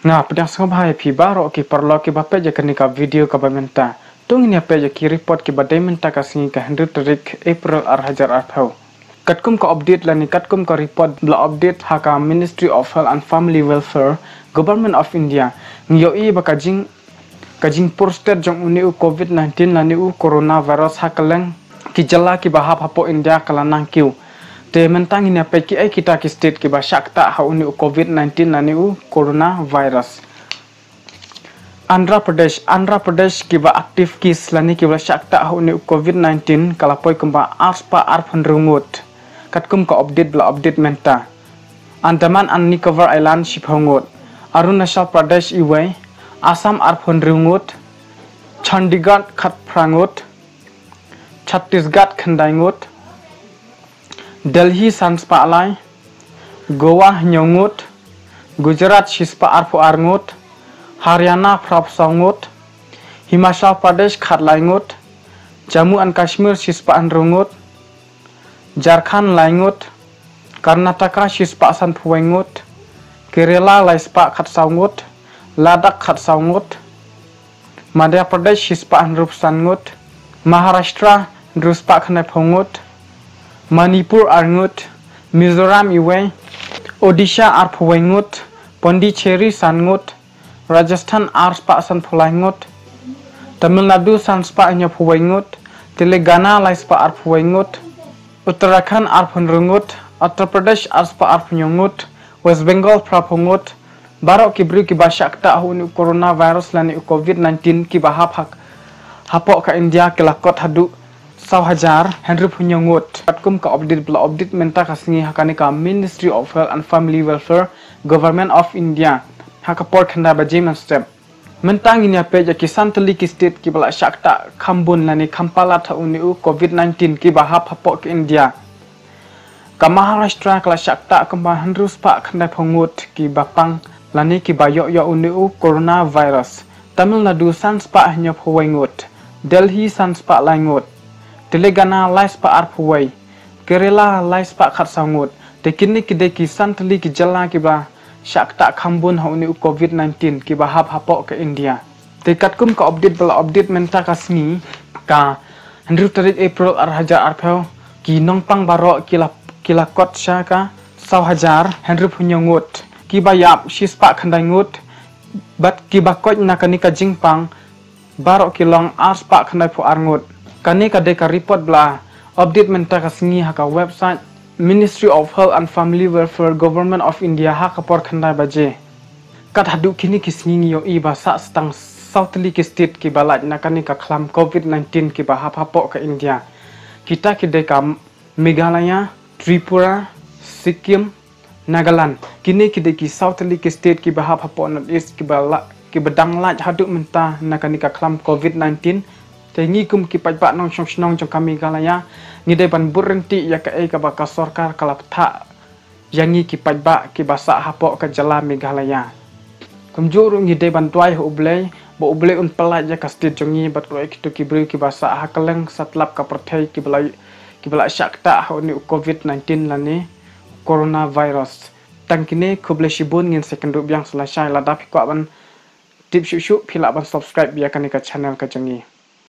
Nga pedang sangbai pi baro ki perlo ki bape je kenika video ka bamenta. Tung ini apa je ki report ki badai menta ka singi ka 100 tarik April 2020. Katkum ka update lani katkum ka report bla update haka Ministry of Health and Family Welfare Government of India ngiyo i ba kajing posted jong uni u COVID-19 lani u coronavirus hakaleng ki jala ki bahap hapo India kalanang kiu. Te mentang ini apa ki kita ki state ki ba syakta ha uni u COVID-19 lani u coronavirus. Andhra Pradesh ki ba aktif kis lani ki ba syakta ha uni u COVID-19 kalapoi kumba arspa arphan rungut. Katkum ka update bla update menta. Andaman and Nicobar Island shiphongut. Arunachal Pradesh iway. Assam arphan rungut. Chandigarh khat prangut. Chhattisgarh khandaingut. Delhi sanspa alai. Goa nyongut. Gujarat shispa arpu arngut. Haryana prapsangut. Himachal Pradesh khatlaingut. Jammu and Kashmir shispa anrungut. Jharkhand laingut. Karnataka shispa sanpuengut. Kerala laispa khatsaungut. Ladakh khatsaungut. Madhya Pradesh shispa anrupsangut. Maharashtra druspa khanaiphongut. Manipur arngut. Mizoram iwe. Odisha arpuengut. Pondicherry sangut. Rajasthan arspa sanphulaingut. Tamil Nadu sanspa anyapuengut. Telangana laispa arpuengut. Uttarakhand arpunrungut. Uttar Pradesh arspa arpunyungut. West Bengal prapungut. Barok kibri ki basyakta hu coronavirus lani COVID-19 ki bahap hak hapok ka India kelakot hadu 1000 Henry punyungut. Katkum ka update bla update menta kasngi hakani ka Ministry of Health and Family Welfare Government of India hakapor khanda baji step. Mentang ini apa je kisan teli ki state ki bala syakta khambun lani khampala tha uni COVID-19 ki bahap hapok ke India. Ka Maharashtra kala syakta kembang hendrus pak khandai phongut ki bapang lani ki bayok yo uni coronavirus. Tamil Nadu sanspa hanya phuwengut. Delhi sanspa laingut. Telangana laispa arpuwai. Kerala laispa khatsangut. Tekini ki de kisan teli ki jala ki ba syakta khambun ha uni COVID-19 ki bahap hapok ke India. Tekatkum ka update bala update menta kasni ka 100 tarik April 2020 ki nongpang baro kilakot syaka 1000 Henry punyungut. Ki bayap shispa khandaingut. Bat ki bakot nakani ka jingpang baro kilong arspa khandai pu arngut. Kani ka deka report bla update menta kasni haka website Ministry of Health and Family Welfare Government of India hakapor khandai baje. Kat hadu kini kisni yo i basa stang Southly ki state ki balaj nakani ka khlam COVID-19 ki bahap hapok ka India. Kita ki deka Meghalaya, Tripura, Sikkim, Nagaland. Kini ki deki Southly ki state ki bahap hapok North East ki bedang laj hadu menta nakani ka khlam COVID-19. Tengi kum ki pajpak nong song jong kami galaya ni depan berhenti ya ka ka baka sorkar kalap tha yangi ki pajpak ki basa hapok ka jala Meghalaya. Kumjuru ni depan tuai ublei bo ublei un pelaj ya ka state jongi bat roi ki to ki bri ki basa hakaleng satlap ka perthai ki bala syakta ha ni COVID-19 lani coronavirus. Tangkine kuble shibun ngin second rup yang selesai ladap ko ban tip syuk phila ban subscribe biya ka channel ka jongi.